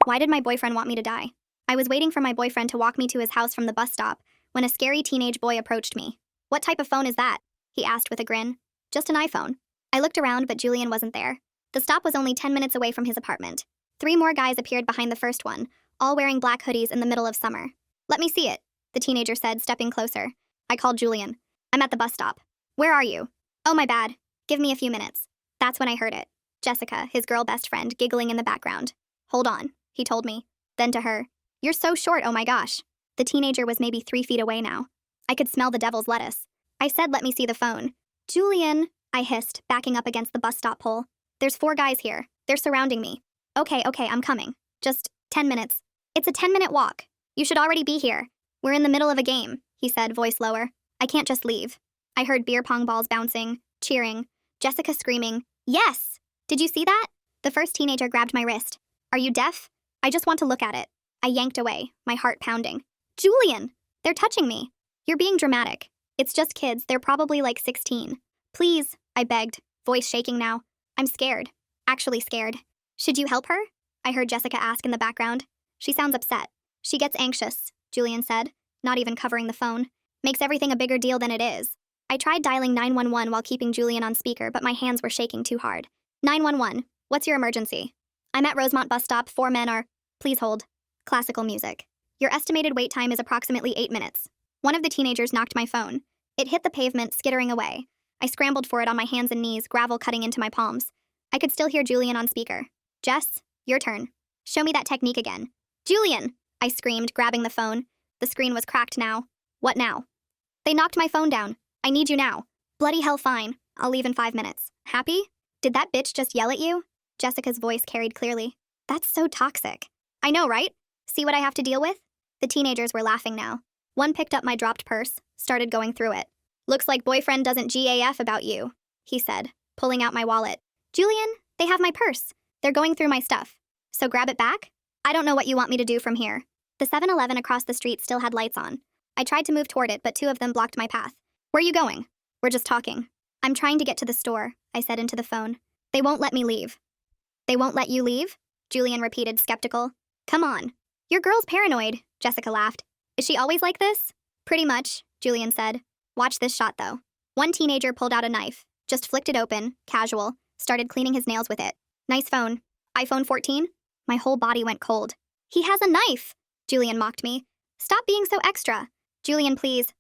Why did my boyfriend want me to die? I was waiting for my boyfriend to walk me to his house from the bus stop when a scary teenage boy approached me. What type of phone is that? He asked with a grin. Just an iPhone. I looked around, but Julian wasn't there. The stop was only 10 minutes away from his apartment. 3 more guys appeared behind the first one, all wearing black hoodies in the middle of summer. Let me see it, the teenager said, stepping closer. I called Julian. I'm at the bus stop. Where are you? Oh, my bad. Give me a few minutes. That's when I heard it. Jessica, his girl best friend, giggling in the background. Hold on, he told me. Then to her, you're so short, oh my gosh. The teenager was maybe 3 feet away now. I could smell the devil's lettuce. I said, let me see the phone. Julian, I hissed, backing up against the bus stop pole. There's 4 guys here. They're surrounding me. Okay, I'm coming. Just 10 minutes. It's a 10-minute walk. You should already be here. We're in the middle of a game, he said, voice lower. I can't just leave. I heard beer pong balls bouncing, cheering, Jessica screaming, yes! Did you see that? The first teenager grabbed my wrist. Are you deaf? I just want to look at it. I yanked away, my heart pounding. Julian! They're touching me. You're being dramatic. It's just kids. They're probably like 16. Please, I begged, voice shaking now. I'm scared. Actually scared. Should you help her? I heard Jessica ask in the background. She sounds upset. She gets anxious, Julian said, not even covering the phone. Makes everything a bigger deal than it is. I tried dialing 911 while keeping Julian on speaker, but my hands were shaking too hard. 911, what's your emergency? I'm at Rosemont bus stop. 4 men are... Please hold. Classical music. Your estimated wait time is approximately 8 minutes. One of the teenagers knocked my phone. It hit the pavement, skittering away. I scrambled for it on my hands and knees, gravel cutting into my palms. I could still hear Julian on speaker. Jess, your turn. Show me that technique again. Julian! I screamed, grabbing the phone. The screen was cracked now. What now? They knocked my phone down. I need you now. Bloody hell, fine. I'll leave in 5 minutes. Happy? Did that bitch just yell at you? Jessica's voice carried clearly. That's so toxic. I know, right? See what I have to deal with? The teenagers were laughing now. One picked up my dropped purse, started going through it. Looks like boyfriend doesn't GAF about you, he said, pulling out my wallet. Julian, they have my purse. They're going through my stuff. So grab it back? I don't know what you want me to do from here. The 7-Eleven across the street still had lights on. I tried to move toward it, but 2 of them blocked my path. Where are you going? We're just talking. I'm trying to get to the store, I said into the phone. They won't let me leave. They won't let you leave? Julian repeated, skeptical. Come on. Your girl's paranoid, Jessica laughed. Is she always like this? Pretty much, Julian said. Watch this shot, though. One teenager pulled out a knife, just flicked it open, casual, started cleaning his nails with it. Nice phone. iPhone 14? My whole body went cold. He has a knife! Julian mocked me. Stop being so extra. Julian, please,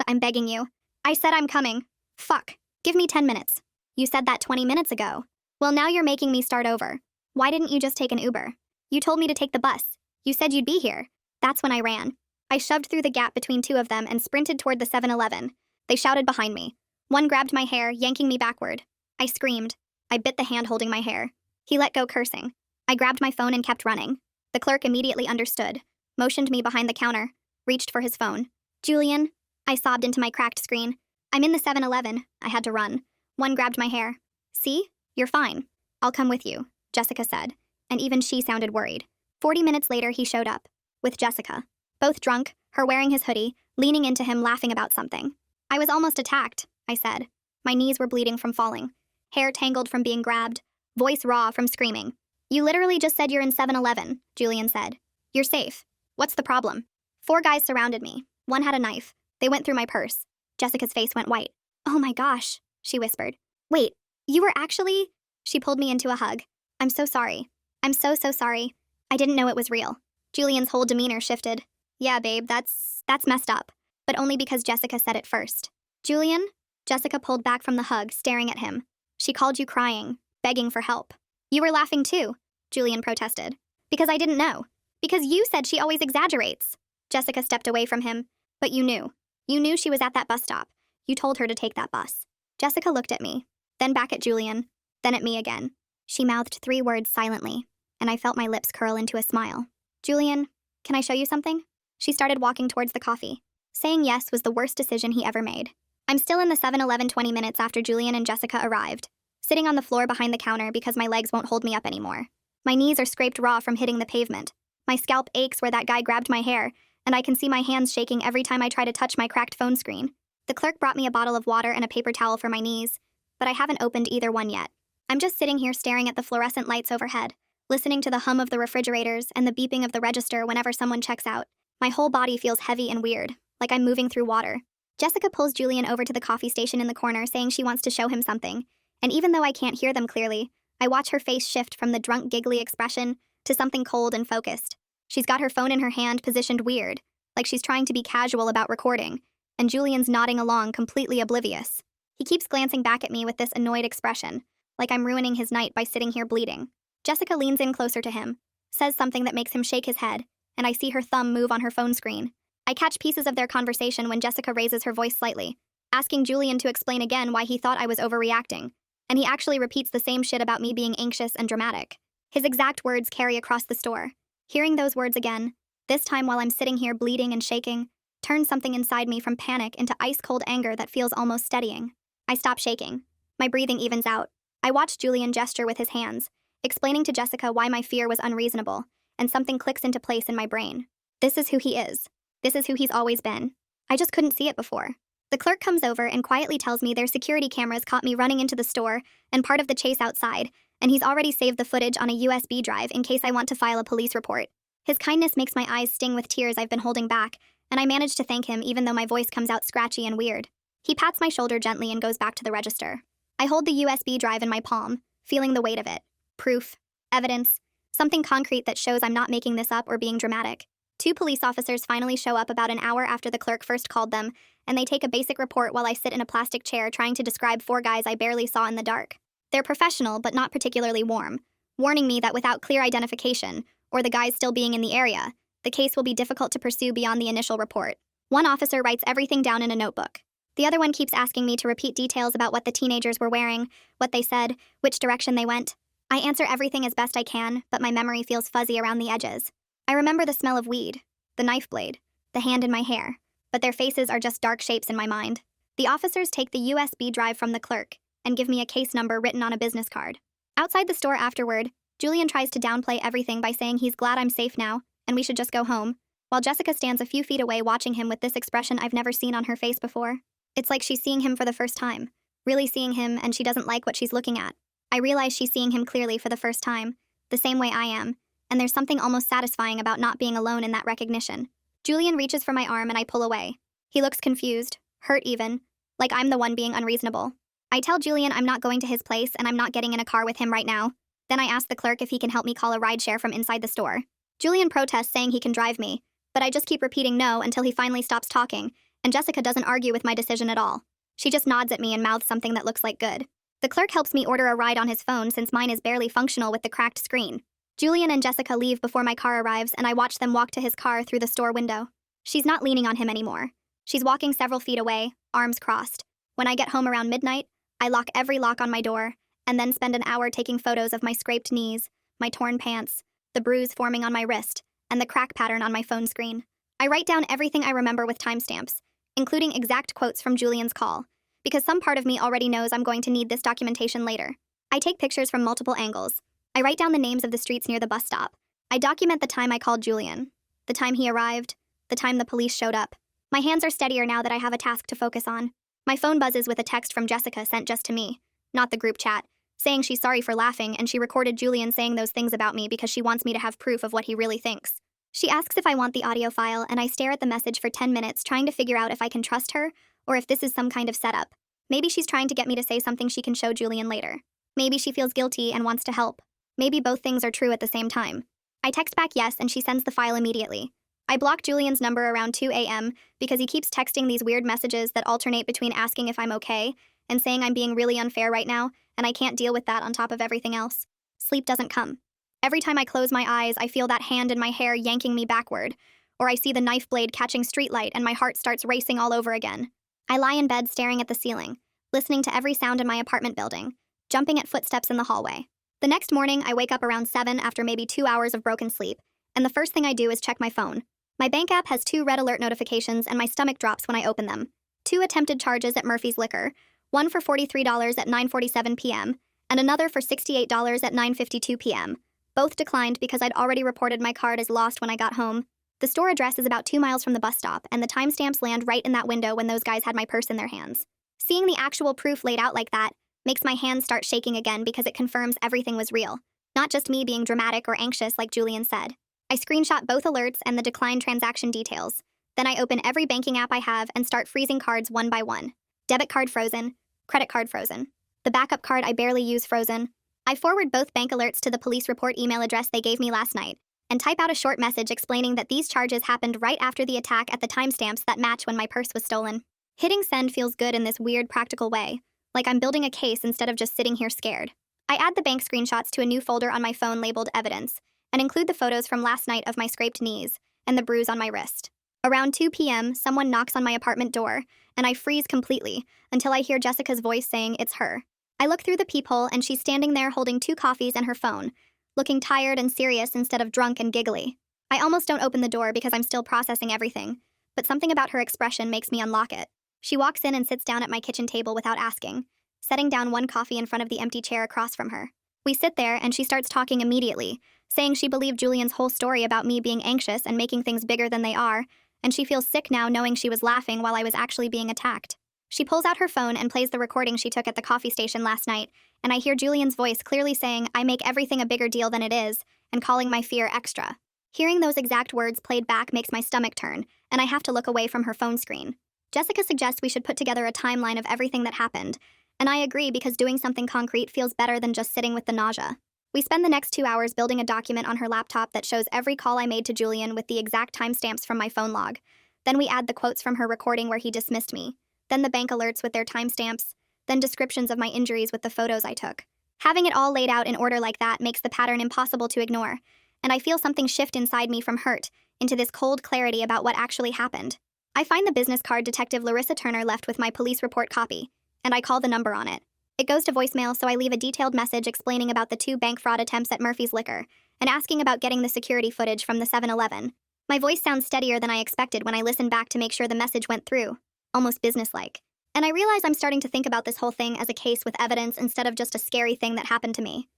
I'm begging you. I said I'm coming. Fuck. Give me 10 minutes. You said that 20 minutes ago. Well, now you're making me start over. Why didn't you just take an Uber? You told me to take the bus. You said you'd be here. That's when I ran. I shoved through the gap between 2 of them and sprinted toward the 7-Eleven. They shouted behind me. One grabbed my hair, yanking me backward. I screamed. I bit the hand holding my hair. He let go, cursing. I grabbed my phone and kept running. The clerk immediately understood, motioned me behind the counter, reached for his phone. Julian, I sobbed into my cracked screen. I'm in the 7-Eleven. I had to run. One grabbed my hair. See? You're fine. I'll come with you, Jessica said, and even she sounded worried. 40 minutes later, he showed up, with Jessica. Both drunk, her wearing his hoodie, leaning into him laughing about something. I was almost attacked, I said. My knees were bleeding from falling. Hair tangled from being grabbed. Voice raw from screaming. You literally just said you're in 7-Eleven, Julian said. You're safe. What's the problem? 4 guys surrounded me. One had a knife. They went through my purse. Jessica's face went white. Oh my gosh, she whispered. Wait, you were actually... She pulled me into a hug. I'm so sorry. I'm so sorry. I didn't know it was real. Julian's whole demeanor shifted. Yeah, babe, that's messed up. But only because Jessica said it first. Julian? Jessica pulled back from the hug, staring at him. She called you crying, begging for help. You were laughing too, Julian protested. Because I didn't know. Because you said she always exaggerates. Jessica stepped away from him. But you knew. You knew she was at that bus stop. You told her to take that bus. Jessica looked at me, then back at Julian, then at me again. She mouthed 3 words silently, and I felt my lips curl into a smile. Julian, can I show you something? She started walking towards the coffee. Saying yes was the worst decision he ever made. I'm still in the 7-Eleven 20 minutes after Julian and Jessica arrived, sitting on the floor behind the counter because my legs won't hold me up anymore. My knees are scraped raw from hitting the pavement. My scalp aches where that guy grabbed my hair, and I can see my hands shaking every time I try to touch my cracked phone screen. The clerk brought me a bottle of water and a paper towel for my knees, but I haven't opened either one yet. I'm just sitting here staring at the fluorescent lights overhead, listening to the hum of the refrigerators and the beeping of the register whenever someone checks out. My whole body feels heavy and weird, like I'm moving through water. Jessica pulls Julian over to the coffee station in the corner, saying she wants to show him something. And even though I can't hear them clearly, I watch her face shift from the drunk, giggly expression to something cold and focused. She's got her phone in her hand, positioned weird, like she's trying to be casual about recording, and Julian's nodding along, completely oblivious. He keeps glancing back at me with this annoyed expression, like I'm ruining his night by sitting here bleeding. Jessica leans in closer to him, says something that makes him shake his head, and I see her thumb move on her phone screen. I catch pieces of their conversation when Jessica raises her voice slightly, asking Julian to explain again why he thought I was overreacting, and he actually repeats the same shit about me being anxious and dramatic. His exact words carry across the store. Hearing those words again, this time while I'm sitting here bleeding and shaking, turns something inside me from panic into ice-cold anger that feels almost steadying. I stop shaking. My breathing evens out. I watch Julian gesture with his hands, explaining to Jessica why my fear was unreasonable, and something clicks into place in my brain. This is who he is. This is who he's always been. I just couldn't see it before. The clerk comes over and quietly tells me their security cameras caught me running into the store and part of the chase outside, and he's already saved the footage on a USB drive in case I want to file a police report. His kindness makes my eyes sting with tears I've been holding back, and I manage to thank him even though my voice comes out scratchy and weird. He pats my shoulder gently and goes back to the register. I hold the USB drive in my palm, feeling the weight of it. Proof. Evidence. Something concrete that shows I'm not making this up or being dramatic. 2 police officers finally show up about an hour after the clerk first called them, and they take a basic report while I sit in a plastic chair trying to describe 4 guys I barely saw in the dark. They're professional but not particularly warm, warning me that without clear identification, or the guys still being in the area, the case will be difficult to pursue beyond the initial report. One officer writes everything down in a notebook. The other one keeps asking me to repeat details about what the teenagers were wearing, what they said, which direction they went. I answer everything as best I can, but my memory feels fuzzy around the edges. I remember the smell of weed, the knife blade, the hand in my hair, but their faces are just dark shapes in my mind. The officers take the USB drive from the clerk and give me a case number written on a business card. Outside the store afterward, Julian tries to downplay everything by saying he's glad I'm safe now and we should just go home, while Jessica stands a few feet away watching him with this expression I've never seen on her face before. It's like she's seeing him for the first time, really seeing him, and she doesn't like what she's looking at. I realize she's seeing him clearly for the first time, the same way I am, and there's something almost satisfying about not being alone in that recognition. Julian reaches for my arm and I pull away. He looks confused, hurt even, like I'm the one being unreasonable. I tell Julian I'm not going to his place and I'm not getting in a car with him right now. Then I ask the clerk if he can help me call a rideshare from inside the store. Julian protests, saying he can drive me, but I just keep repeating no until he finally stops talking, and Jessica doesn't argue with my decision at all. She just nods at me and mouths something that looks like good. The clerk helps me order a ride on his phone since mine is barely functional with the cracked screen. Julian and Jessica leave before my car arrives, and I watch them walk to his car through the store window. She's not leaning on him anymore. She's walking several feet away, arms crossed. When I get home around midnight, I lock every lock on my door, and then spend an hour taking photos of my scraped knees, my torn pants, the bruise forming on my wrist, and the crack pattern on my phone screen. I write down everything I remember with timestamps, including exact quotes from Julian's call, because some part of me already knows I'm going to need this documentation later. I take pictures from multiple angles. I write down the names of the streets near the bus stop. I document the time I called Julian, the time he arrived, the time the police showed up. My hands are steadier now that I have a task to focus on. My phone buzzes with a text from Jessica sent just to me, not the group chat, saying she's sorry for laughing and she recorded Julian saying those things about me because she wants me to have proof of what he really thinks. She asks if I want the audio file, and I stare at the message for 10 minutes trying to figure out if I can trust her or if this is some kind of setup. Maybe she's trying to get me to say something she can show Julian later. Maybe she feels guilty and wants to help. Maybe both things are true at the same time. I text back yes, and she sends the file immediately. I block Julian's number around 2 a.m. because he keeps texting these weird messages that alternate between asking if I'm okay and saying I'm being really unfair right now, and I can't deal with that on top of everything else. Sleep doesn't come. Every time I close my eyes, I feel that hand in my hair yanking me backward, or I see the knife blade catching streetlight and my heart starts racing all over again. I lie in bed staring at the ceiling, listening to every sound in my apartment building, jumping at footsteps in the hallway. The next morning, I wake up around 7 after maybe 2 hours of broken sleep, and the first thing I do is check my phone. My bank app has 2 red alert notifications, and my stomach drops when I open them. 2 attempted charges at Murphy's Liquor, one for $43 at 9:47 p.m., and another for $68 at 9:52 p.m. Both declined because I'd already reported my card as lost when I got home. The store address is about 2 miles from the bus stop, and the timestamps land right in that window when those guys had my purse in their hands. Seeing the actual proof laid out like that makes my hands start shaking again because it confirms everything was real. Not just me being dramatic or anxious like Julian said. I screenshot both alerts and the declined transaction details. Then I open every banking app I have and start freezing cards one by one. Debit card frozen, credit card frozen. The backup card I barely use frozen. I forward both bank alerts to the police report email address they gave me last night, and type out a short message explaining that these charges happened right after the attack at the timestamps that match when my purse was stolen. Hitting send feels good in this weird practical way, like I'm building a case instead of just sitting here scared. I add the bank screenshots to a new folder on my phone labeled Evidence, and include the photos from last night of my scraped knees and the bruise on my wrist. Around 2 p.m., someone knocks on my apartment door, and I freeze completely until I hear Jessica's voice saying it's her. I look through the peephole, and she's standing there holding 2 coffees and her phone, looking tired and serious instead of drunk and giggly. I almost don't open the door because I'm still processing everything, but something about her expression makes me unlock it. She walks in and sits down at my kitchen table without asking, setting down 1 coffee in front of the empty chair across from her. We sit there, and she starts talking immediately, saying she believed Julian's whole story about me being anxious and making things bigger than they are, and she feels sick now knowing she was laughing while I was actually being attacked. She pulls out her phone and plays the recording she took at the coffee station last night, and I hear Julian's voice clearly saying, "I make everything a bigger deal than it is," and calling my fear extra. Hearing those exact words played back makes my stomach turn, and I have to look away from her phone screen. Jessica suggests we should put together a timeline of everything that happened, and I agree because doing something concrete feels better than just sitting with the nausea. We spend the next 2 hours building a document on her laptop that shows every call I made to Julian with the exact timestamps from my phone log. Then we add the quotes from her recording where he dismissed me. Then the bank alerts with their timestamps. Then descriptions of my injuries with the photos I took. Having it all laid out in order like that makes the pattern impossible to ignore, and I feel something shift inside me from hurt into this cold clarity about what actually happened. I find the business card Detective Larissa Turner left with my police report copy, and I call the number on it. It goes to voicemail, so I leave a detailed message explaining about the 2 bank fraud attempts at Murphy's Liquor and asking about getting the security footage from the 7-Eleven. My voice sounds steadier than I expected when I listen back to make sure the message went through, almost businesslike. And I realize I'm starting to think about this whole thing as a case with evidence instead of just a scary thing that happened to me.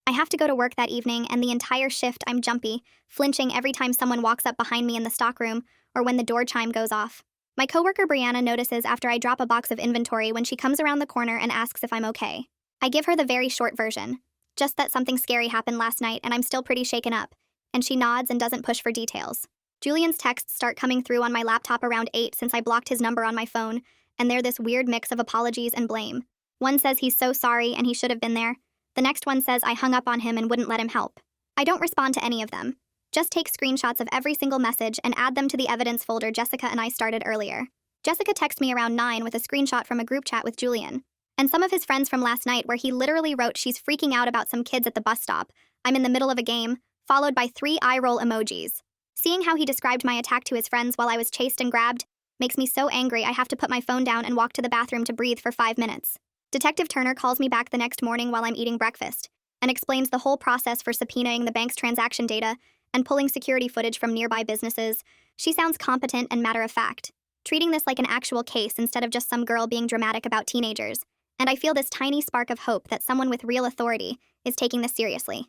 I have to go to work that evening, and the entire shift I'm jumpy, flinching every time someone walks up behind me in the stockroom or when the door chime goes off. My coworker Brianna notices after I drop a box of inventory when she comes around the corner and asks if I'm okay. I give her the very short version, just that something scary happened last night and I'm still pretty shaken up, and she nods and doesn't push for details. Julian's texts start coming through on my laptop around 8 since I blocked his number on my phone, and they're this weird mix of apologies and blame. One says he's so sorry and he should have been there. The next one says I hung up on him and wouldn't let him help. I don't respond to any of them. Just take screenshots of every single message and add them to the evidence folder Jessica and I started earlier. Jessica texts me around 9 with a screenshot from a group chat with Julian, and some of his friends from last night where he literally wrote she's freaking out about some kids at the bus stop. I'm in the middle of a game, followed by 3 eye roll emojis. Seeing how he described my attack to his friends while I was chased and grabbed makes me so angry I have to put my phone down and walk to the bathroom to breathe for 5 minutes. Detective Turner calls me back the next morning while I'm eating breakfast and explains the whole process for subpoenaing the bank's transaction data and pulling security footage from nearby businesses. She sounds competent and matter-of-fact, treating this like an actual case instead of just some girl being dramatic about teenagers, and I feel this tiny spark of hope that someone with real authority is taking this seriously.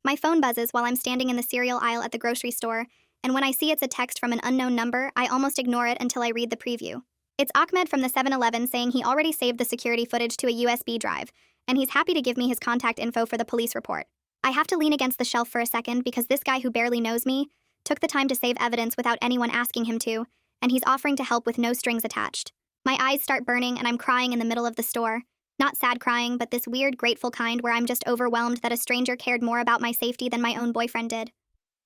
My phone buzzes while I'm standing in the cereal aisle at the grocery store, and when I see it's a text from an unknown number, I almost ignore it until I read the preview. It's Ahmed from the 7-Eleven saying he already saved the security footage to a USB drive, and he's happy to give me his contact info for the police report. I have to lean against the shelf for a second because this guy who barely knows me took the time to save evidence without anyone asking him to, and he's offering to help with no strings attached. My eyes start burning and I'm crying in the middle of the store. Not sad crying, but this weird, grateful kind where I'm just overwhelmed that a stranger cared more about my safety than my own boyfriend did.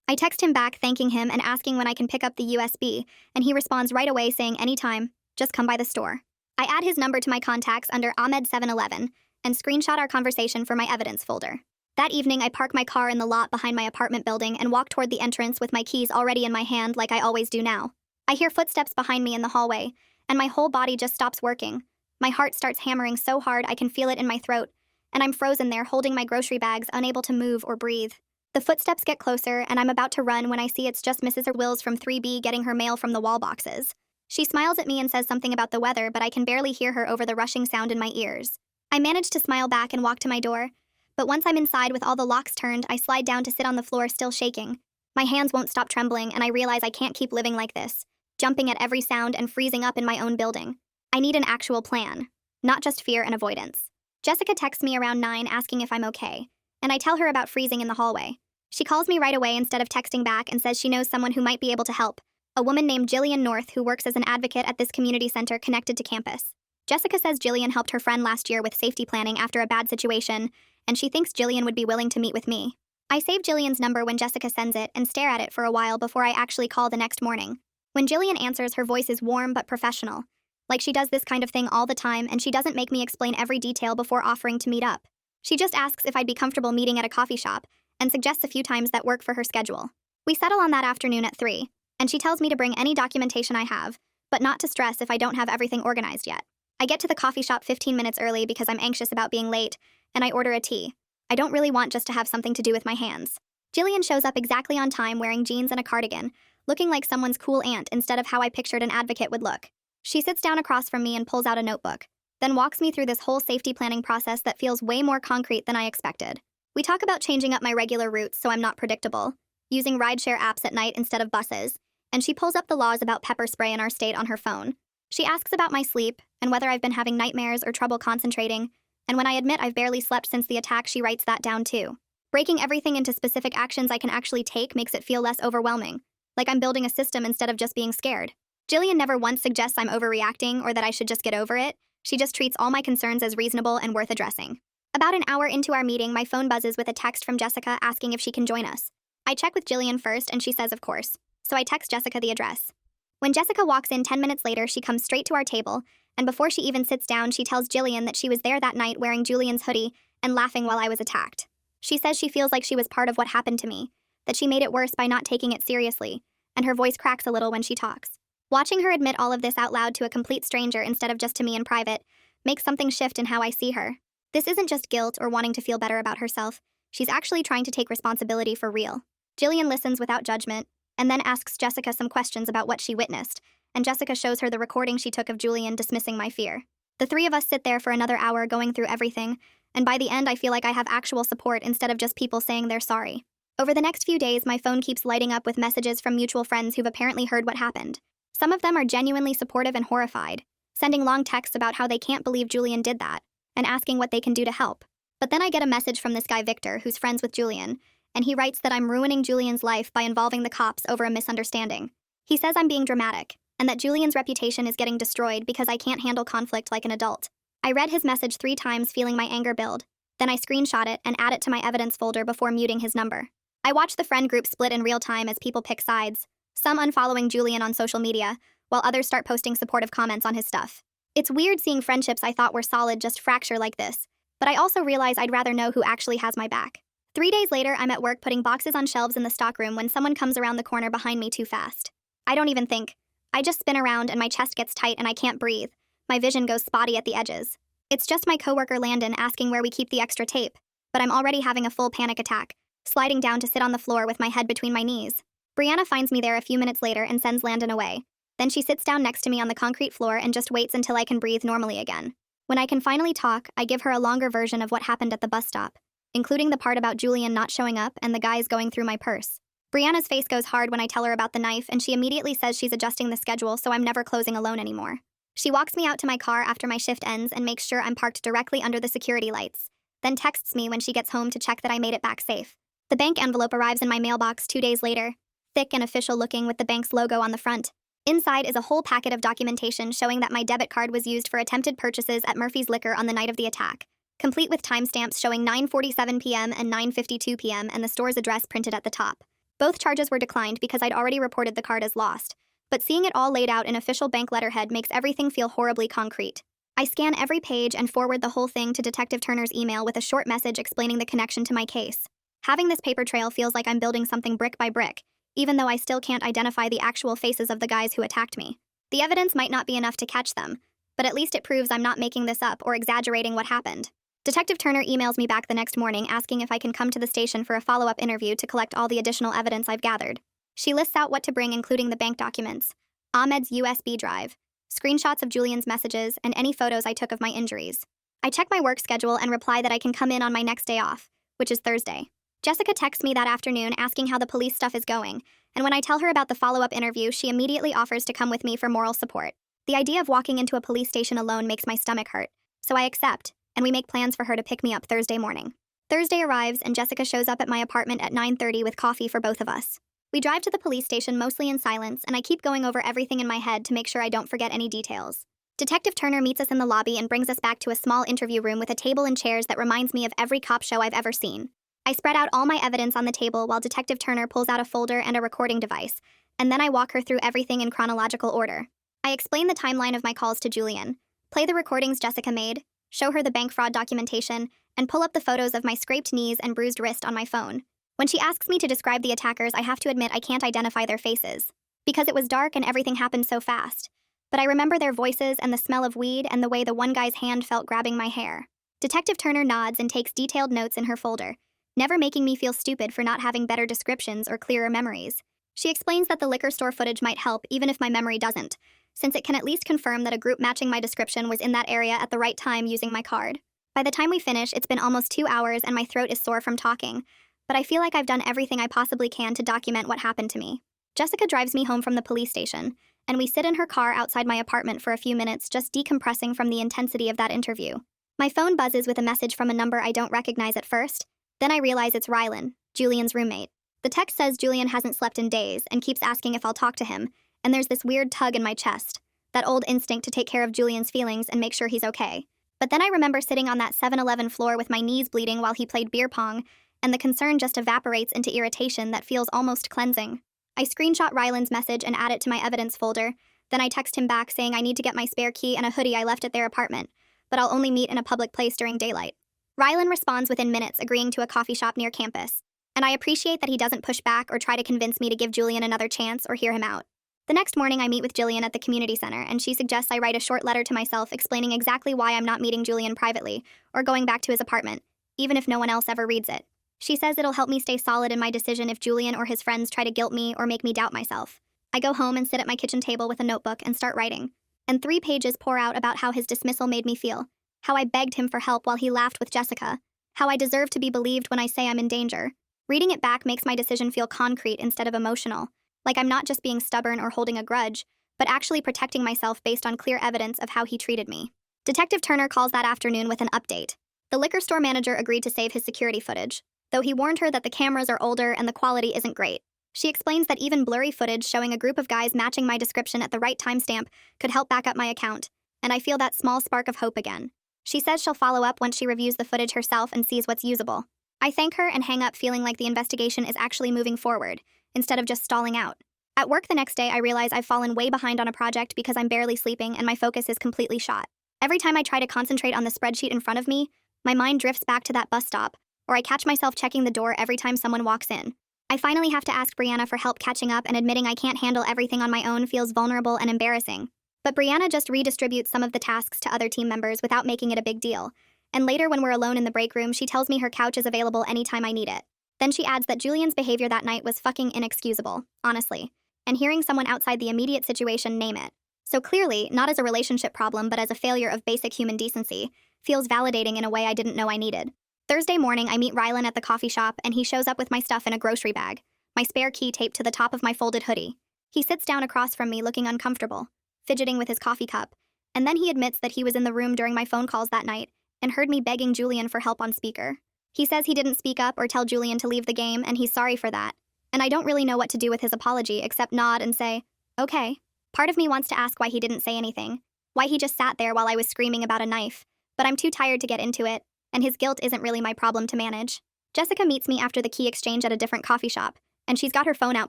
I text him back thanking him and asking when I can pick up the USB, and he responds right away saying anytime, just come by the store. I add his number to my contacts under Ahmed 7-Eleven and screenshot our conversation for my evidence folder. That evening, I park my car in the lot behind my apartment building and walk toward the entrance with my keys already in my hand like I always do now. I hear footsteps behind me in the hallway, and my whole body just stops working. My heart starts hammering so hard I can feel it in my throat, and I'm frozen there holding my grocery bags, unable to move or breathe. The footsteps get closer, and I'm about to run when I see it's just Mrs. Wills from 3B getting her mail from the wall boxes. She smiles at me and says something about the weather, but I can barely hear her over the rushing sound in my ears. I manage to smile back and walk to my door, but once I'm inside with all the locks turned, I slide down to sit on the floor still shaking. My hands won't stop trembling, and I realize I can't keep living like this, jumping at every sound and freezing up in my own building. I need an actual plan, not just fear and avoidance. Jessica texts me around 9 asking if I'm okay, and I tell her about freezing in the hallway. She calls me right away instead of texting back and says she knows someone who might be able to help, a woman named Jillian North who works as an advocate at this community center connected to campus. Jessica says Jillian helped her friend last year with safety planning after a bad situation, and she thinks Jillian would be willing to meet with me. I save Jillian's number when Jessica sends it and stare at it for a while before I actually call the next morning. When Jillian answers, her voice is warm but professional. Like she does this kind of thing all the time, and she doesn't make me explain every detail before offering to meet up. She just asks if I'd be comfortable meeting at a coffee shop, and suggests a few times that work for her schedule. We settle on that afternoon at 3, and she tells me to bring any documentation I have, but not to stress if I don't have everything organized yet. I get to the coffee shop 15 minutes early because I'm anxious about being late, and I order a tea. I don't really want just to have something to do with my hands. Jillian shows up exactly on time wearing jeans and a cardigan, looking like someone's cool aunt instead of how I pictured an advocate would look. She sits down across from me and pulls out a notebook, then walks me through this whole safety planning process that feels way more concrete than I expected. We talk about changing up my regular routes so I'm not predictable, using rideshare apps at night instead of buses, and she pulls up the laws about pepper spray in our state on her phone. She asks about my sleep and whether I've been having nightmares or trouble concentrating, and when I admit I've barely slept since the attack, she writes that down too. Breaking everything into specific actions I can actually take makes it feel less overwhelming, like I'm building a system instead of just being scared. Jillian never once suggests I'm overreacting or that I should just get over it. She just treats all my concerns as reasonable and worth addressing. About an hour into our meeting, my phone buzzes with a text from Jessica asking if she can join us. I check with Jillian first, and she says of course, so I text Jessica the address. When Jessica walks in 10 minutes later, she comes straight to our table, and before she even sits down, she tells Jillian that she was there that night wearing Julian's hoodie and laughing while I was attacked. She says she feels like she was part of what happened to me, that she made it worse by not taking it seriously, and her voice cracks a little when she talks. Watching her admit all of this out loud to a complete stranger instead of just to me in private makes something shift in how I see her. This isn't just guilt or wanting to feel better about herself. She's actually trying to take responsibility for real. Jillian listens without judgment, and then asks Jessica some questions about what she witnessed, and Jessica shows her the recording she took of Julian dismissing my fear. The three of us sit there for another hour going through everything, and by the end I feel like I have actual support instead of just people saying they're sorry. Over the next few days, my phone keeps lighting up with messages from mutual friends who've apparently heard what happened. Some of them are genuinely supportive and horrified, sending long texts about how they can't believe Julian did that, and asking what they can do to help. But then I get a message from this guy Victor, who's friends with Julian, and he writes that I'm ruining Julian's life by involving the cops over a misunderstanding. He says I'm being dramatic, and that Julian's reputation is getting destroyed because I can't handle conflict like an adult. I read his message 3 times, feeling my anger build. Then I screenshot it and add it to my evidence folder before muting his number. I watch the friend group split in real time as people pick sides, some unfollowing Julian on social media, while others start posting supportive comments on his stuff. It's weird seeing friendships I thought were solid just fracture like this, but I also realize I'd rather know who actually has my back. 3 days later, I'm at work putting boxes on shelves in the stockroom when someone comes around the corner behind me too fast. I don't even think. I just spin around and my chest gets tight and I can't breathe. My vision goes spotty at the edges. It's just my coworker Landon asking where we keep the extra tape, but I'm already having a full panic attack, sliding down to sit on the floor with my head between my knees. Brianna finds me there a few minutes later and sends Landon away. Then she sits down next to me on the concrete floor and just waits until I can breathe normally again. When I can finally talk, I give her a longer version of what happened at the bus stop, including the part about Julian not showing up and the guys going through my purse. Brianna's face goes hard when I tell her about the knife, and she immediately says she's adjusting the schedule so I'm never closing alone anymore. She walks me out to my car after my shift ends and makes sure I'm parked directly under the security lights, then texts me when she gets home to check that I made it back safe. The bank envelope arrives in my mailbox 2 days later, thick and official looking with the bank's logo on the front. Inside is a whole packet of documentation showing that my debit card was used for attempted purchases at Murphy's Liquor on the night of the attack, complete with timestamps showing 9:47 p.m. and 9:52 p.m. and the store's address printed at the top. Both charges were declined because I'd already reported the card as lost, but seeing it all laid out in official bank letterhead makes everything feel horribly concrete. I scan every page and forward the whole thing to Detective Turner's email with a short message explaining the connection to my case. Having this paper trail feels like I'm building something brick by brick, even though I still can't identify the actual faces of the guys who attacked me. The evidence might not be enough to catch them, but at least it proves I'm not making this up or exaggerating what happened. Detective Turner emails me back the next morning asking if I can come to the station for a follow-up interview to collect all the additional evidence I've gathered. She lists out what to bring, including the bank documents, Ahmed's USB drive, screenshots of Julian's messages, and any photos I took of my injuries. I check my work schedule and reply that I can come in on my next day off, which is Thursday. Jessica texts me that afternoon asking how the police stuff is going, and when I tell her about the follow-up interview, she immediately offers to come with me for moral support. The idea of walking into a police station alone makes my stomach hurt, so I accept, and we make plans for her to pick me up Thursday morning. Thursday arrives and Jessica shows up at my apartment at 9:30 with coffee for both of us. We drive to the police station mostly in silence, and I keep going over everything in my head to make sure I don't forget any details. Detective Turner meets us in the lobby and brings us back to a small interview room with a table and chairs that reminds me of every cop show I've ever seen. I spread out all my evidence on the table while Detective Turner pulls out a folder and a recording device, and then I walk her through everything in chronological order. I explain the timeline of my calls to Julian, play the recordings Jessica made, show her the bank fraud documentation, and pull up the photos of my scraped knees and bruised wrist on my phone. When she asks me to describe the attackers, I have to admit I can't identify their faces, because it was dark and everything happened so fast. But I remember their voices and the smell of weed and the way the one guy's hand felt grabbing my hair. Detective Turner nods and takes detailed notes in her folder, never making me feel stupid for not having better descriptions or clearer memories. She explains that the liquor store footage might help even if my memory doesn't, since it can at least confirm that a group matching my description was in that area at the right time using my card. By the time we finish, it's been almost 2 hours and my throat is sore from talking, but I feel like I've done everything I possibly can to document what happened to me. Jessica drives me home from the police station, and we sit in her car outside my apartment for a few minutes just decompressing from the intensity of that interview. My phone buzzes with a message from a number I don't recognize at first, then I realize it's Rylan, Julian's roommate. The text says Julian hasn't slept in days and keeps asking if I'll talk to him, and there's this weird tug in my chest, that old instinct to take care of Julian's feelings and make sure he's okay. But then I remember sitting on that 7-Eleven floor with my knees bleeding while he played beer pong, and the concern just evaporates into irritation that feels almost cleansing. I screenshot Rylan's message and add it to my evidence folder, then I text him back saying I need to get my spare key and a hoodie I left at their apartment, but I'll only meet in a public place during daylight. Rylan responds within minutes, agreeing to a coffee shop near campus, and I appreciate that he doesn't push back or try to convince me to give Julian another chance or hear him out. The next morning, I meet with Jillian at the community center, and she suggests I write a short letter to myself explaining exactly why I'm not meeting Julian privately or going back to his apartment, even if no one else ever reads it. She says it'll help me stay solid in my decision if Julian or his friends try to guilt me or make me doubt myself. I go home and sit at my kitchen table with a notebook and start writing, and 3 pages pour out about how his dismissal made me feel, how I begged him for help while he laughed with Jessica, how I deserve to be believed when I say I'm in danger. Reading it back makes my decision feel concrete instead of emotional, like I'm not just being stubborn or holding a grudge, but actually protecting myself based on clear evidence of how he treated me. Detective Turner calls that afternoon with an update. The liquor store manager agreed to save his security footage, though he warned her that the cameras are older and the quality isn't great. She explains that even blurry footage showing a group of guys matching my description at the right timestamp could help back up my account, and I feel that small spark of hope again. She says she'll follow up once she reviews the footage herself and sees what's usable. I thank her and hang up feeling like the investigation is actually moving forward, instead of just stalling out. At work the next day, I realize I've fallen way behind on a project because I'm barely sleeping and my focus is completely shot. Every time I try to concentrate on the spreadsheet in front of me, my mind drifts back to that bus stop, or I catch myself checking the door every time someone walks in. I finally have to ask Brianna for help catching up, and admitting I can't handle everything on my own feels vulnerable and embarrassing. But Brianna just redistributes some of the tasks to other team members without making it a big deal. And later, when we're alone in the break room, she tells me her couch is available anytime I need it. Then she adds that Julian's behavior that night was fucking inexcusable, honestly, and hearing someone outside the immediate situation name it. So clearly, not as a relationship problem but as a failure of basic human decency, feels validating in a way I didn't know I needed. Thursday morning, I meet Rylan at the coffee shop, and he shows up with my stuff in a grocery bag, my spare key taped to the top of my folded hoodie. He sits down across from me looking uncomfortable, fidgeting with his coffee cup, and then he admits that he was in the room during my phone calls that night and heard me begging Julian for help on speaker. He says he didn't speak up or tell Julian to leave the game, and he's sorry for that. And I don't really know what to do with his apology except nod and say, okay. Part of me wants to ask why he didn't say anything, why he just sat there while I was screaming about a knife, but I'm too tired to get into it, and his guilt isn't really my problem to manage. Jessica meets me after the key exchange at a different coffee shop, and she's got her phone out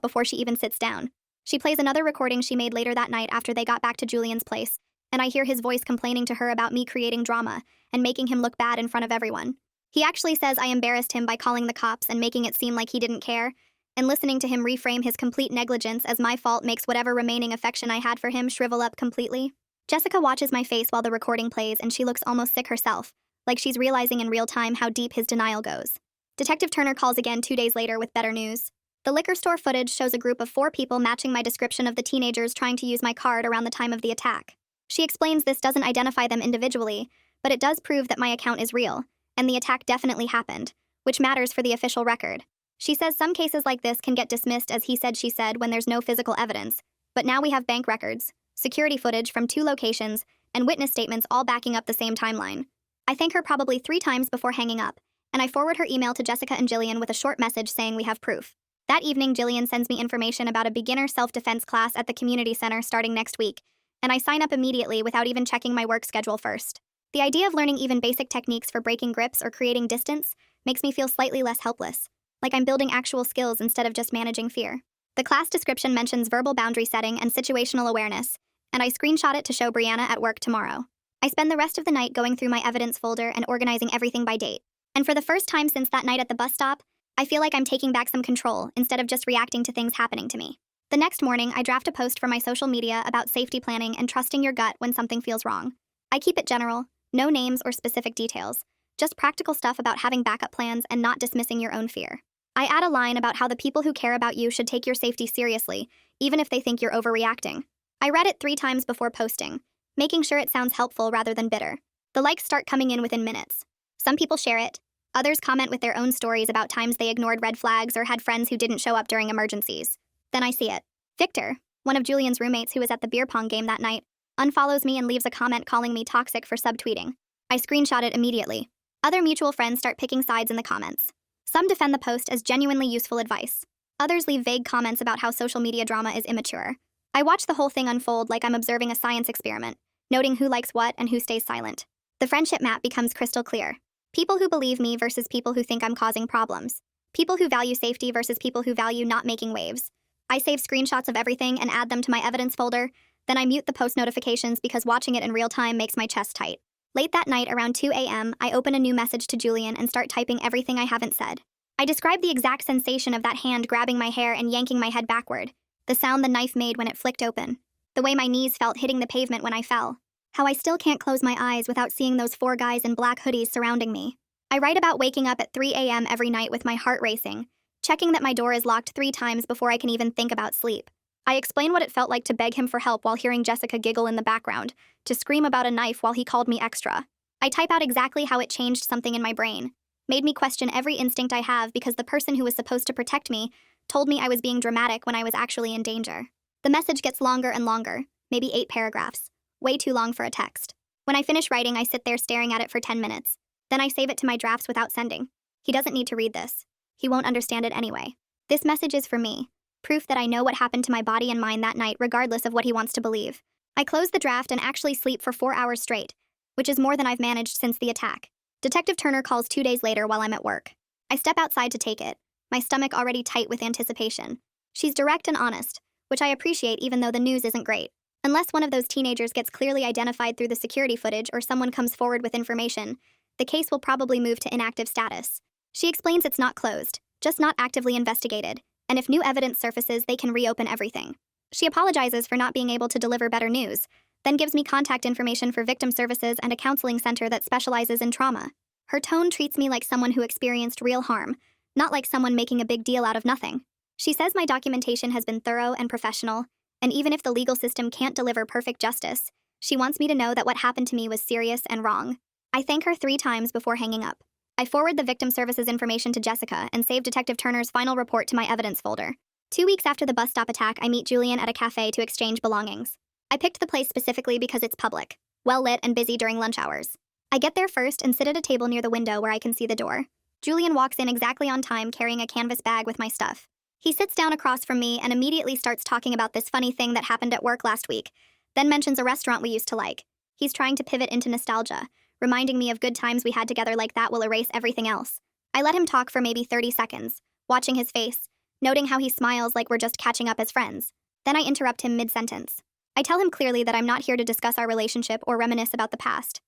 before she even sits down. She plays another recording she made later that night after they got back to Julian's place, and I hear his voice complaining to her about me creating drama and making him look bad in front of everyone. He actually says I embarrassed him by calling the cops and making it seem like he didn't care, and listening to him reframe his complete negligence as my fault makes whatever remaining affection I had for him shrivel up completely. Jessica watches my face while the recording plays, and she looks almost sick herself, like she's realizing in real time how deep his denial goes. Detective Turner calls again 2 days later with better news. The liquor store footage shows a group of 4 people matching my description of the teenagers trying to use my card around the time of the attack. She explains this doesn't identify them individually, but it does prove that my account is real, and the attack definitely happened, which matters for the official record. She says some cases like this can get dismissed as he said she said when there's no physical evidence, but now we have bank records, security footage from 2 locations, and witness statements all backing up the same timeline. I thank her probably 3 times before hanging up, and I forward her email to Jessica and Jillian with a short message saying we have proof. That evening, Jillian sends me information about a beginner self-defense class at the community center starting next week, and I sign up immediately without even checking my work schedule first. The idea of learning even basic techniques for breaking grips or creating distance makes me feel slightly less helpless, like I'm building actual skills instead of just managing fear. The class description mentions verbal boundary setting and situational awareness, and I screenshot it to show Brianna at work tomorrow. I spend the rest of the night going through my evidence folder and organizing everything by date. And for the first time since that night at the bus stop, I feel like I'm taking back some control instead of just reacting to things happening to me. The next morning, I draft a post for my social media about safety planning and trusting your gut when something feels wrong. I keep it general, no names or specific details, just practical stuff about having backup plans and not dismissing your own fear. I add a line about how the people who care about you should take your safety seriously, even if they think you're overreacting. I read it 3 times before posting, making sure it sounds helpful rather than bitter. The likes start coming in within minutes. Some people share it. Others comment with their own stories about times they ignored red flags or had friends who didn't show up during emergencies. Then I see it. Victor, one of Julian's roommates who was at the beer pong game that night, unfollows me and leaves a comment calling me toxic for subtweeting. I screenshot it immediately. Other mutual friends start picking sides in the comments. Some defend the post as genuinely useful advice. Others leave vague comments about how social media drama is immature. I watch the whole thing unfold like I'm observing a science experiment, noting who likes what and who stays silent. The friendship map becomes crystal clear. People who believe me versus people who think I'm causing problems. People who value safety versus people who value not making waves. I save screenshots of everything and add them to my evidence folder, then I mute the post notifications because watching it in real time makes my chest tight. Late that night, around 2 a.m., I open a new message to Julian and start typing everything I haven't said. I describe the exact sensation of that hand grabbing my hair and yanking my head backward, the sound the knife made when it flicked open, the way my knees felt hitting the pavement when I fell, how I still can't close my eyes without seeing those 4 guys in black hoodies surrounding me. I write about waking up at 3 a.m. every night with my heart racing, checking that my door is locked 3 times before I can even think about sleep. I explain what it felt like to beg him for help while hearing Jessica giggle in the background, to scream about a knife while he called me extra. I type out exactly how it changed something in my brain, made me question every instinct I have because the person who was supposed to protect me told me I was being dramatic when I was actually in danger. The message gets longer and longer, maybe 8 paragraphs, way too long for a text. When I finish writing, I sit there staring at it for 10 minutes. Then I save it to my drafts without sending. He doesn't need to read this. He won't understand it anyway. This message is for me, proof that I know what happened to my body and mind that night regardless of what he wants to believe. I close the draft and actually sleep for 4 hours straight, which is more than I've managed since the attack. Detective Turner calls 2 days later while I'm at work. I step outside to take it, my stomach already tight with anticipation. She's direct and honest, which I appreciate even though the news isn't great. Unless one of those teenagers gets clearly identified through the security footage or someone comes forward with information, the case will probably move to inactive status. She explains it's not closed, just not actively investigated, and if new evidence surfaces, they can reopen everything. She apologizes for not being able to deliver better news, then gives me contact information for victim services and a counseling center that specializes in trauma. Her tone treats me like someone who experienced real harm, not like someone making a big deal out of nothing. She says my documentation has been thorough and professional, and even if the legal system can't deliver perfect justice, she wants me to know that what happened to me was serious and wrong. I thank her 3 times before hanging up. I forward the victim services information to Jessica and save Detective Turner's final report to my evidence folder. 2 weeks after the bus stop attack, I meet Julian at a cafe to exchange belongings. I picked the place specifically because it's public, well-lit and busy during lunch hours. I get there first and sit at a table near the window where I can see the door. Julian walks in exactly on time carrying a canvas bag with my stuff. He sits down across from me and immediately starts talking about this funny thing that happened at work last week, then mentions a restaurant we used to like. He's trying to pivot into nostalgia, reminding me of good times we had together like that will erase everything else. I let him talk for maybe 30 seconds, watching his face, noting how he smiles like we're just catching up as friends. Then I interrupt him mid-sentence. I tell him clearly that I'm not here to discuss our relationship or reminisce about the past.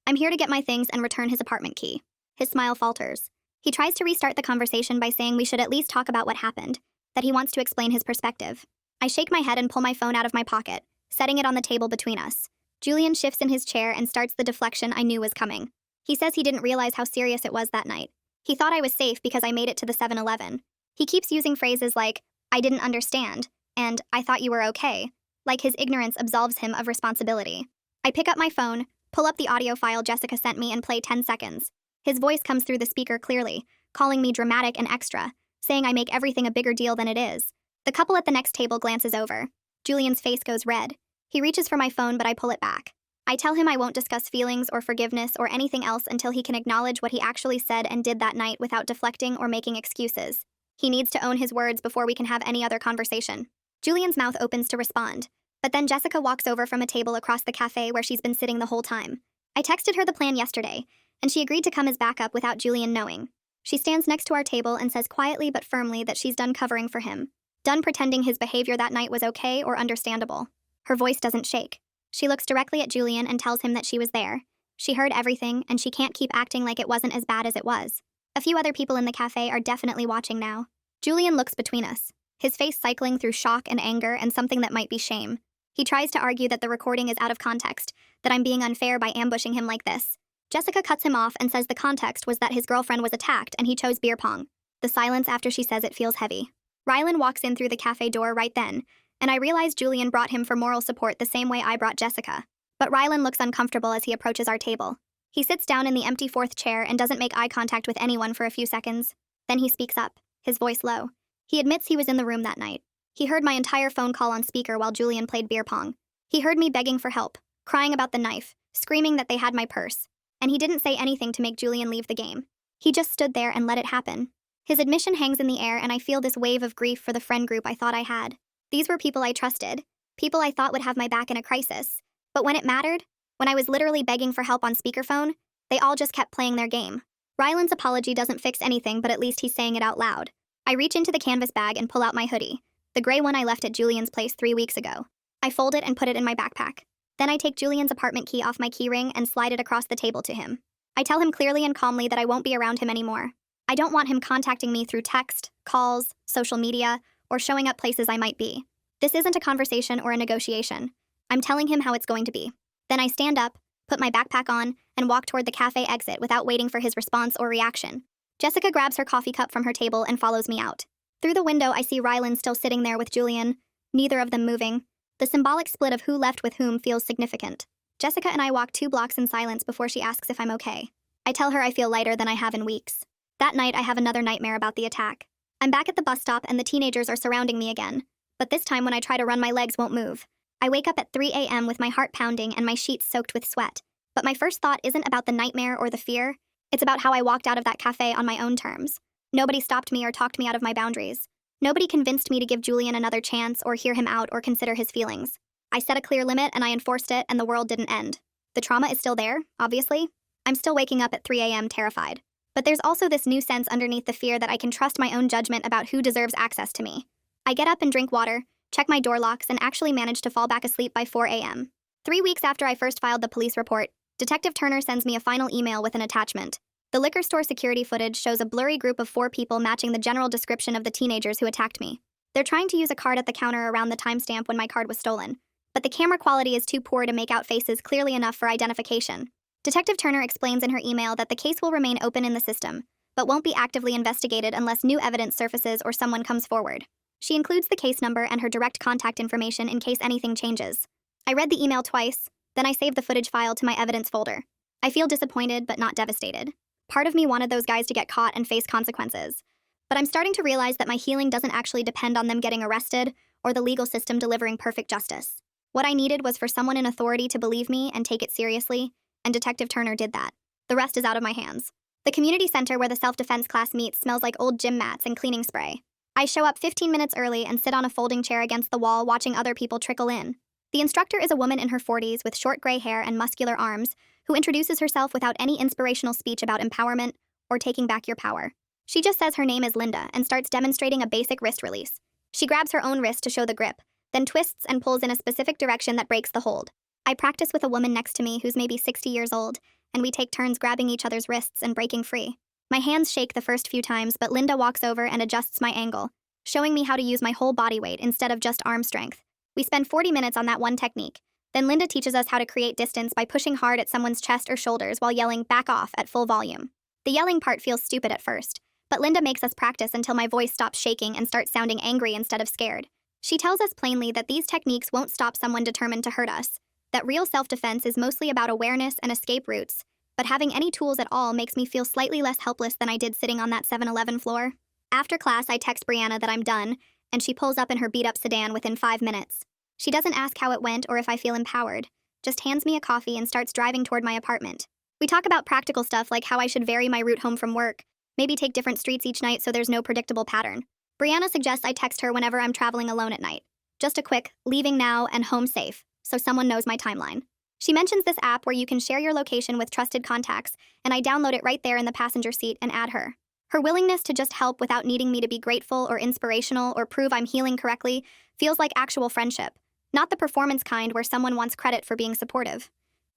I'm here to get my things and return his apartment key. His smile falters. He tries to restart the conversation by saying we should at least talk about what happened, that he wants to explain his perspective. I shake my head and pull my phone out of my pocket, setting it on the table between us. Julian shifts in his chair and starts the deflection I knew was coming. He says he didn't realize how serious it was that night. He thought I was safe because I made it to the 7-Eleven. He keeps using phrases like, I didn't understand, and I thought you were okay, like his ignorance absolves him of responsibility. I pick up my phone, pull up the audio file Jessica sent me and play 10 seconds. His voice comes through the speaker clearly, calling me dramatic and extra, saying I make everything a bigger deal than it is. The couple at the next table glances over. Julian's face goes red. He reaches for my phone, but I pull it back. I tell him I won't discuss feelings or forgiveness or anything else until he can acknowledge what he actually said and did that night without deflecting or making excuses. He needs to own his words before we can have any other conversation. Julian's mouth opens to respond, but then Jessica walks over from a table across the cafe where she's been sitting the whole time. I texted her the plan yesterday, and she agreed to come as backup without Julian knowing. She stands next to our table and says quietly but firmly that she's done covering for him, done pretending his behavior that night was okay or understandable. Her voice doesn't shake. She looks directly at Julian and tells him that she was there. She heard everything, and she can't keep acting like it wasn't as bad as it was. A few other people in the cafe are definitely watching now. Julian looks between us, his face cycling through shock and anger and something that might be shame. He tries to argue that the recording is out of context, that I'm being unfair by ambushing him like this. Jessica cuts him off and says the context was that his girlfriend was attacked and he chose beer pong. The silence after she says it feels heavy. Rylan walks in through the cafe door right then, and I realize Julian brought him for moral support the same way I brought Jessica. But Rylan looks uncomfortable as he approaches our table. He sits down in the empty fourth chair and doesn't make eye contact with anyone for a few seconds. Then he speaks up, his voice low. He admits he was in the room that night. He heard my entire phone call on speaker while Julian played beer pong. He heard me begging for help, crying about the knife, screaming that they had my purse. And he didn't say anything to make Julian leave the game. He just stood there and let it happen. His admission hangs in the air, and I feel this wave of grief for the friend group I thought I had. These were people I trusted, people I thought would have my back in a crisis. But when it mattered, when I was literally begging for help on speakerphone, they all just kept playing their game. Rylan's apology doesn't fix anything, but at least he's saying it out loud. I reach into the canvas bag and pull out my hoodie, the gray one I left at Julian's place 3 weeks ago. I fold it and put it in my backpack. Then I take Julian's apartment key off my keyring and slide it across the table to him. I tell him clearly and calmly that I won't be around him anymore. I don't want him contacting me through text, calls, social media, or showing up places I might be. This isn't a conversation or a negotiation. I'm telling him how it's going to be. Then I stand up, put my backpack on, and walk toward the cafe exit without waiting for his response or reaction. Jessica grabs her coffee cup from her table and follows me out. Through the window, I see Rylan still sitting there with Julian, neither of them moving. The symbolic split of who left with whom feels significant. Jessica and I walk 2 blocks in silence before she asks if I'm okay. I tell her I feel lighter than I have in weeks. That night, I have another nightmare about the attack. I'm back at the bus stop and the teenagers are surrounding me again. But this time when I try to run, my legs won't move. I wake up at 3 a.m. with my heart pounding and my sheets soaked with sweat. But my first thought isn't about the nightmare or the fear. It's about how I walked out of that cafe on my own terms. Nobody stopped me or talked me out of my boundaries. Nobody convinced me to give Julian another chance or hear him out or consider his feelings. I set a clear limit and I enforced it, and the world didn't end. The trauma is still there, obviously. I'm still waking up at 3 a.m. terrified. But there's also this new sense underneath the fear that I can trust my own judgment about who deserves access to me. I get up and drink water, check my door locks, and actually manage to fall back asleep by 4 a.m. 3 weeks after I first filed the police report, Detective Turner sends me a final email with an attachment. The liquor store security footage shows a blurry group of 4 people matching the general description of the teenagers who attacked me. They're trying to use a card at the counter around the timestamp when my card was stolen, but the camera quality is too poor to make out faces clearly enough for identification. Detective Turner explains in her email that the case will remain open in the system, but won't be actively investigated unless new evidence surfaces or someone comes forward. She includes the case number and her direct contact information in case anything changes. I read the email twice, then I saved the footage file to my evidence folder. I feel disappointed but not devastated. Part of me wanted those guys to get caught and face consequences. But I'm starting to realize that my healing doesn't actually depend on them getting arrested or the legal system delivering perfect justice. What I needed was for someone in authority to believe me and take it seriously, and Detective Turner did that. The rest is out of my hands. The community center where the self-defense class meets smells like old gym mats and cleaning spray. I show up 15 minutes early and sit on a folding chair against the wall watching other people trickle in. The instructor is a woman in her 40s with short gray hair and muscular arms who introduces herself without any inspirational speech about empowerment or taking back your power. She just says her name is Linda and starts demonstrating a basic wrist release. She grabs her own wrist to show the grip, then twists and pulls in a specific direction that breaks the hold. I practice with a woman next to me who's maybe 60 years old, and we take turns grabbing each other's wrists and breaking free. My hands shake the first few times, but Linda walks over and adjusts my angle, showing me how to use my whole body weight instead of just arm strength. We spend 40 minutes on that one technique. Then Linda teaches us how to create distance by pushing hard at someone's chest or shoulders while yelling "back off" at full volume. The yelling part feels stupid at first, but Linda makes us practice until my voice stops shaking and starts sounding angry instead of scared. She tells us plainly that these techniques won't stop someone determined to hurt us, that real self-defense is mostly about awareness and escape routes, but having any tools at all makes me feel slightly less helpless than I did sitting on that 7-Eleven floor. After class, I text Brianna that I'm done, and she pulls up in her beat-up sedan within 5 minutes. She doesn't ask how it went or if I feel empowered. just hands me a coffee and starts driving toward my apartment. We talk about practical stuff like how I should vary my route home from work, maybe take different streets each night so there's no predictable pattern. Brianna suggests I text her whenever I'm traveling alone at night. Just a quick, leaving now and home safe, so someone knows my timeline. She mentions this app where you can share your location with trusted contacts, and I download it right there in the passenger seat and add her. Her willingness to just help without needing me to be grateful or inspirational or prove I'm healing correctly feels like actual friendship, not the performance kind where someone wants credit for being supportive.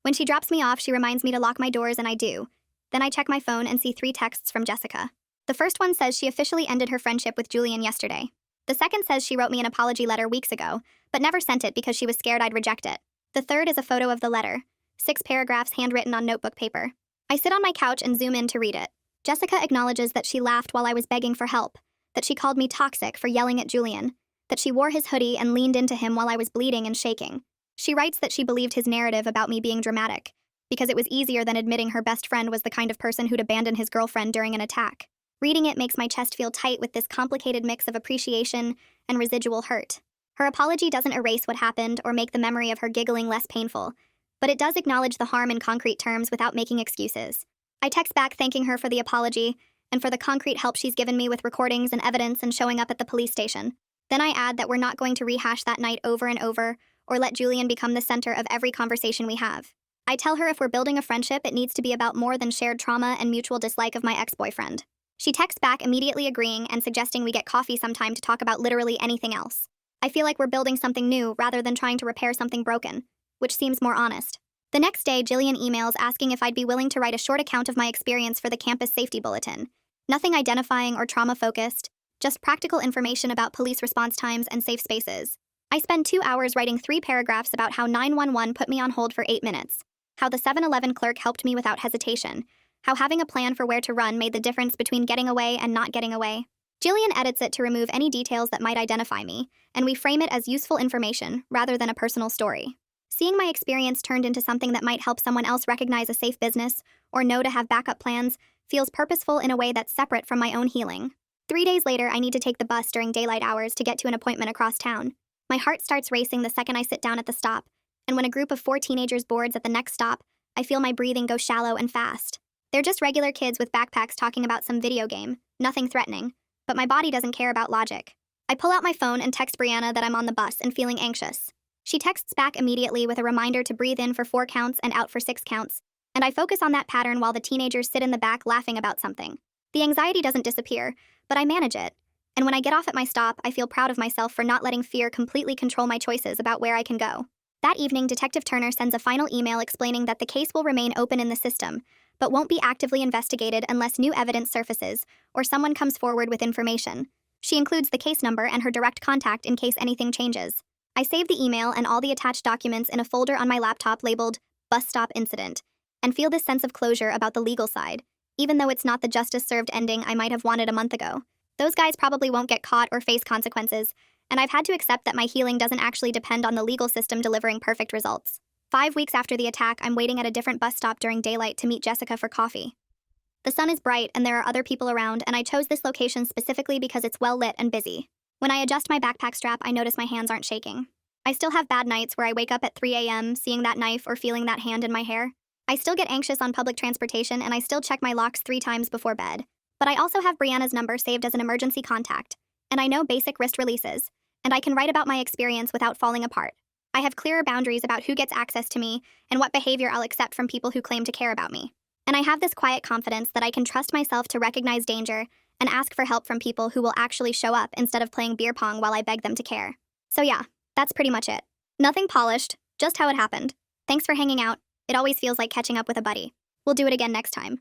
When she drops me off, she reminds me to lock my doors, and I do. Then I check my phone and see 3 texts from Jessica. The first one says she officially ended her friendship with Julian yesterday. The second says she wrote me an apology letter weeks ago, but never sent it because she was scared I'd reject it. The third is a photo of the letter, 6 paragraphs handwritten on notebook paper. I sit on my couch and zoom in to read it. Jessica acknowledges that she laughed while I was begging for help, that she called me toxic for yelling at Julian, that she wore his hoodie and leaned into him while I was bleeding and shaking. She writes that she believed his narrative about me being dramatic, because it was easier than admitting her best friend was the kind of person who'd abandon his girlfriend during an attack. Reading it makes my chest feel tight with this complicated mix of appreciation and residual hurt. Her apology doesn't erase what happened or make the memory of her giggling less painful, but it does acknowledge the harm in concrete terms without making excuses. I text back thanking her for the apology and for the concrete help she's given me with recordings and evidence and showing up at the police station. Then I add that we're not going to rehash that night over and over or let Julian become the center of every conversation we have. I tell her if we're building a friendship, it needs to be about more than shared trauma and mutual dislike of my ex-boyfriend. She texts back immediately agreeing and suggesting we get coffee sometime to talk about literally anything else. I feel like we're building something new rather than trying to repair something broken, which seems more honest. The next day, Jillian emails asking if I'd be willing to write a short account of my experience for the campus safety bulletin. Nothing identifying or trauma-focused, just practical information about police response times and safe spaces. I spend 2 hours writing 3 paragraphs about how 911 put me on hold for 8 minutes, how the 7-Eleven clerk helped me without hesitation, how having a plan for where to run made the difference between getting away and not getting away. Jillian edits it to remove any details that might identify me, and we frame it as useful information rather than a personal story. Seeing my experience turned into something that might help someone else recognize a safe business or know to have backup plans feels purposeful in a way that's separate from my own healing. 3 days later, I need to take the bus during daylight hours to get to an appointment across town. My heart starts racing the second I sit down at the stop, and when a group of 4 teenagers boards at the next stop, I feel my breathing go shallow and fast. They're just regular kids with backpacks talking about some video game, nothing threatening, but my body doesn't care about logic. I pull out my phone and text Brianna that I'm on the bus and feeling anxious. She texts back immediately with a reminder to breathe in for 4 counts and out for 6 counts, and I focus on that pattern while the teenagers sit in the back laughing about something. The anxiety doesn't disappear, but I manage it. And when I get off at my stop, I feel proud of myself for not letting fear completely control my choices about where I can go. That evening, Detective Turner sends a final email explaining that the case will remain open in the system, but won't be actively investigated unless new evidence surfaces or someone comes forward with information. She includes the case number and her direct contact in case anything changes. I save the email and all the attached documents in a folder on my laptop labeled Bus Stop Incident, and feel this sense of closure about the legal side, even though it's not the justice-served ending I might have wanted a month ago. Those guys probably won't get caught or face consequences, and I've had to accept that my healing doesn't actually depend on the legal system delivering perfect results. 5 weeks after the attack, I'm waiting at a different bus stop during daylight to meet Jessica for coffee. The sun is bright and there are other people around, and I chose this location specifically because it's well lit and busy. When I adjust my backpack strap, I notice my hands aren't shaking. I still have bad nights where I wake up at 3 a.m., seeing that knife or feeling that hand in my hair. I still get anxious on public transportation, and I still check my locks 3 times before bed. But I also have Brianna's number saved as an emergency contact, and I know basic wrist releases, and I can write about my experience without falling apart. I have clearer boundaries about who gets access to me and what behavior I'll accept from people who claim to care about me. And I have this quiet confidence that I can trust myself to recognize danger and ask for help from people who will actually show up instead of playing beer pong while I beg them to care. So yeah, that's pretty much it. Nothing polished, just how it happened. Thanks for hanging out. It always feels like catching up with a buddy. We'll do it again next time.